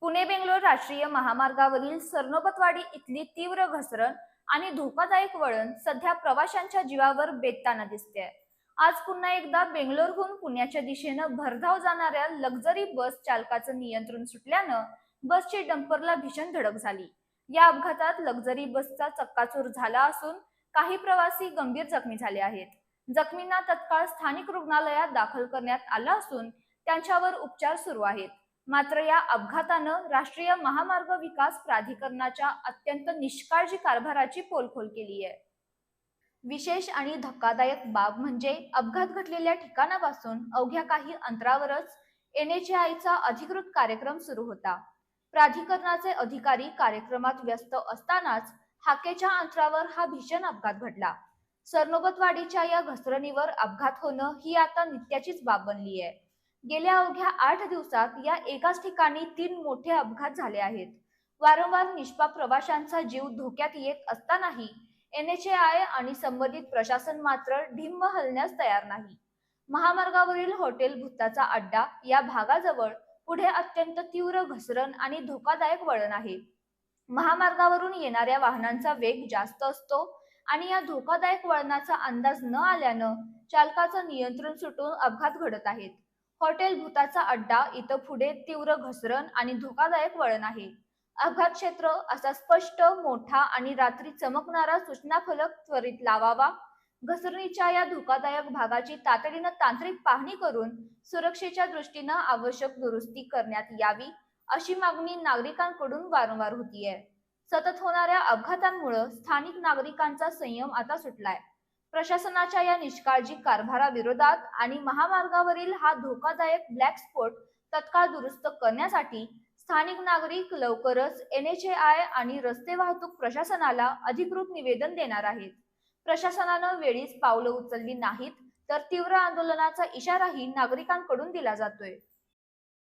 पुणे बेंगलोर राष्ट्रीय महामार्गावरील सरनोबतवाडी इथली तीव्र घसरण आणि धोकादायक वळण सध्या प्रवाशांच्या जीवावर बेतताना दिसते। आज पुन्हा एकदा बेंगलोरहून पुण्याच्या दिशेनं भरधाव जाणाऱ्या लक्झरी बस चालकाचं नियंत्रण सुटल्यानं बसची डंपरला भीषण धडक झाली। या अपघातात लक्झरी बसचा चक्काचूर झाला असून काही प्रवासी गंभीर जखमी झाले आहेत। जखमींना तत्काळ स्थानिक रुग्णालयात दाखल करण्यात आलं असून त्यांच्यावर उपचार सुरू आहेत। मात्र या अपघातानं राष्ट्रीय महामार्ग विकास प्राधिकरणाच्या अत्यंत निष्काळजी कारभाराची पोलखोल केली आहे। विशेष आणि धक्कादायक बाब म्हणजे अपघात घडलेल्या ठिकाणापासून अवघ्या काही अंतरावरच NHAIचा अधिकृत कार्यक्रम सुरू होता। प्राधिकरणाचे अधिकारी कार्यक्रमात व्यस्त असतानाच हाकेच्या अंतरावर हा भीषण अपघात घडला। सरनोबतवाडीच्या या घसरणीवर अपघात होणं ही आता नित्याचीच बाब बनली आहे। गेल्या अवघ्या 8 दिवसात या एकाच ठिकाणी 3 मोठे अपघात झाले आहेत। वारंवार निष्पाप प्रवाशांचा जीव धोक्यात येत असतानाही NHAI आणि संबंधित प्रशासन मात्र ढिम्म हलण्यास तयार नाही। महामार्गावरील हॉटेल भुताचा अड्डा या भागाजवळ पुढे अत्यंत तीव्र घसरण आणि धोकादायक वळण आहे। महामार्गावरून येणाऱ्या वाहनांचा वेग जास्त असतो आणि या धोकादायक वळणाचा अंदाज न आल्यानं चालकाचं नियंत्रण सुटून अपघात घडत आहेत। हॉटेल भुताचा अड्डा इथं पुढे तीव्र घसरण आणि धोकादायक वळण आहे। अपघात क्षेत्र असा स्पष्ट, मोठा आणि रात्री चमकणारा सूचना फलक त्वरित लावावा। घसरणीच्या या धोकादायक भागाची तातडीनं तांत्रिक पाहणी करून सुरक्षेच्या दृष्टीनं आवश्यक दुरुस्ती करण्यात यावी, अशी मागणी नागरिकांकडून वारंवार होतीये। सतत होणाऱ्या अपघातांमुळे स्थानिक नागरिकांचा संयम आता सुटलाय। प्रशासनाच्या या निष्काळजी कारभाराविरोधात आणि महामार्गावरील हा धोकादायक ब्लॅक स्पॉट तत्काळ दुरुस्त करण्यासाठी स्थानिक नागरिक लवकरच NHAI आणि रस्ते वाहतूक प्रशासनाला अधिकृत निवेदन देणार आहेत। प्रशासनानं वेळीच पावलं उचलली नाहीत तर तीव्र आंदोलनाचा इशाराही नागरिकांकडून दिला जातोय।